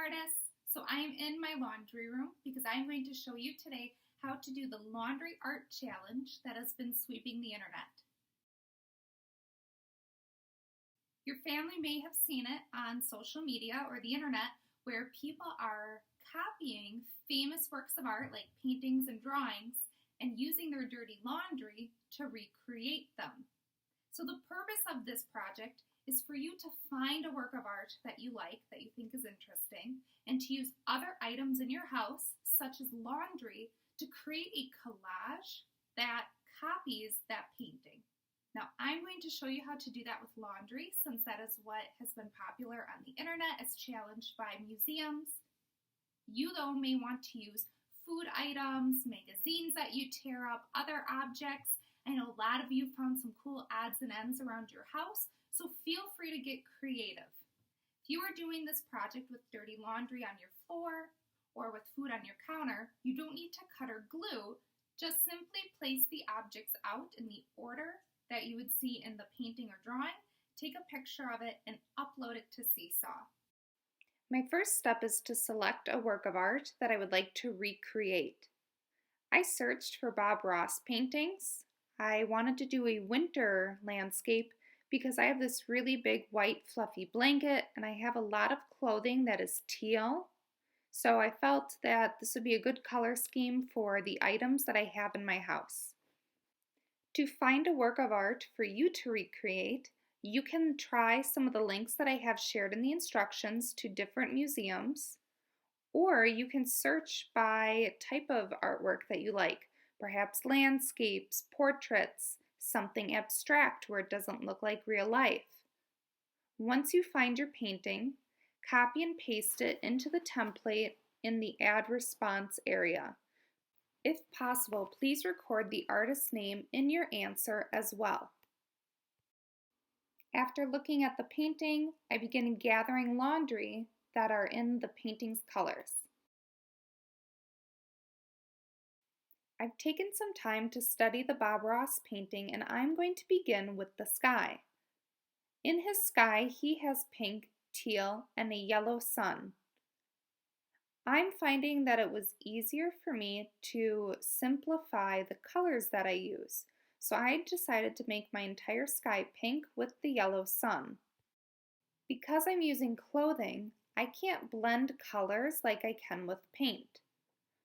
artists. So I am in my laundry room because I'm going to show you today how to do the laundry art challenge that has been sweeping the internet. Your family may have seen it on social media or the internet where people are copying famous works of art like paintings and drawings and using their dirty laundry to recreate them. So the purpose of this project is for you to find a work of art that you like, that you think is interesting, and to use other items in your house, such as laundry, to create a collage that copies that painting. Now, I'm going to show you how to do that with laundry, since that is what has been popular on the internet as challenged by museums. You, though, may want to use food items, magazines that you tear up, other objects. I know a lot of you found some cool odds and ends around your house, so feel free to get creative. If you are doing this project with dirty laundry on your floor or with food on your counter, you don't need to cut or glue. Just simply place the objects out in the order that you would see in the painting or drawing, take a picture of it, and upload it to Seesaw. My first step is to select a work of art that I would like to recreate. I searched for Bob Ross paintings. I wanted to do a winter landscape because I have this really big white fluffy blanket and I have a lot of clothing that is teal. So I felt that this would be a good color scheme for the items that I have in my house. To find a work of art for you to recreate, you can try some of the links that I have shared in the instructions to different museums, or you can search by type of artwork that you like, perhaps landscapes, portraits, something abstract where it doesn't look like real life. Once you find your painting, copy and paste it into the template in the Add Response area. If possible, please record the artist's name in your answer as well. After looking at the painting, I begin gathering laundry that are in the painting's colors. I've taken some time to study the Bob Ross painting, and I'm going to begin with the sky. In his sky, he has pink, teal, and a yellow sun. I'm finding that it was easier for me to simplify the colors that I use, so I decided to make my entire sky pink with the yellow sun. Because I'm using clothing, I can't blend colors like I can with paint.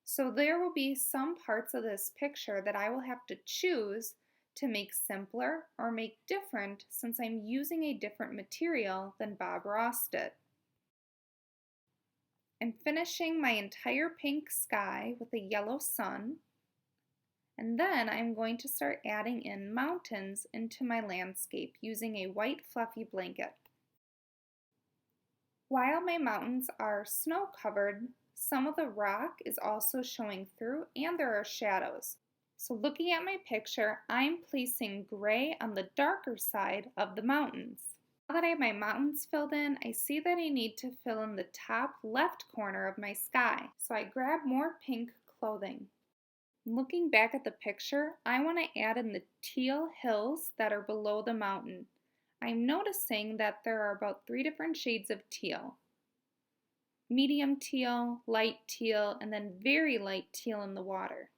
So there will be some parts of this picture that I will have to choose to make simpler or make different since I'm using a different material than Bob Ross did. I'm finishing my entire pink sky with a yellow sun, and then I'm going to start adding in mountains into my landscape using a white fluffy blanket. While my mountains are snow covered, some of the rock is also showing through and there are shadows. So looking at my picture, I'm placing gray on the darker side of the mountains. Now that I have my mountains filled in, I see that I need to fill in the top left corner of my sky. So I grab more pink clothing. Looking back at the picture, I want to add in the teal hills that are below the mountain. I'm noticing that there are about 3 different shades of teal. Medium teal, light teal, and then very light teal in the water.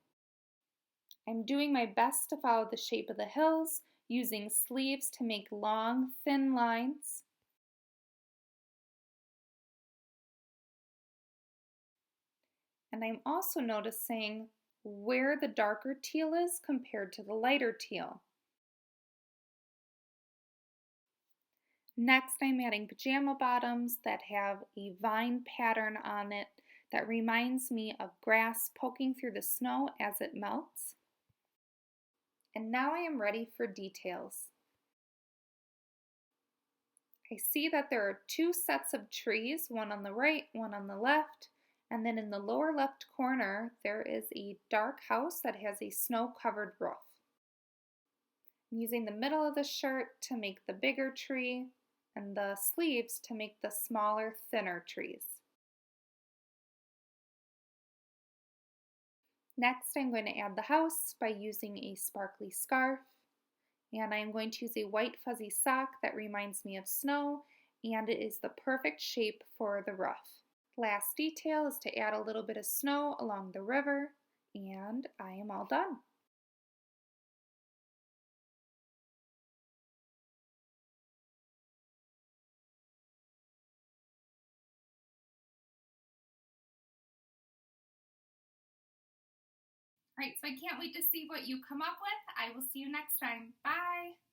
I'm doing my best to follow the shape of the hills, using sleeves to make long, thin lines. And I'm also noticing where the darker teal is compared to the lighter teal. Next, I'm adding pajama bottoms that have a vine pattern on it that reminds me of grass poking through the snow as it melts. And now I am ready for details. I see that there are 2 sets of trees, one on the right, one on the left, and then in the lower left corner there is a dark house that has a snow-covered roof. I'm using the middle of the shirt to make the bigger tree and the sleeves to make the smaller, thinner trees. Next, I'm going to add the house by using a sparkly scarf, and I'm going to use a white fuzzy sock that reminds me of snow, and it is the perfect shape for the roof. Last detail is to add a little bit of snow along the river, and I am all done. All right, so I can't wait to see what you come up with. I will see you next time. Bye.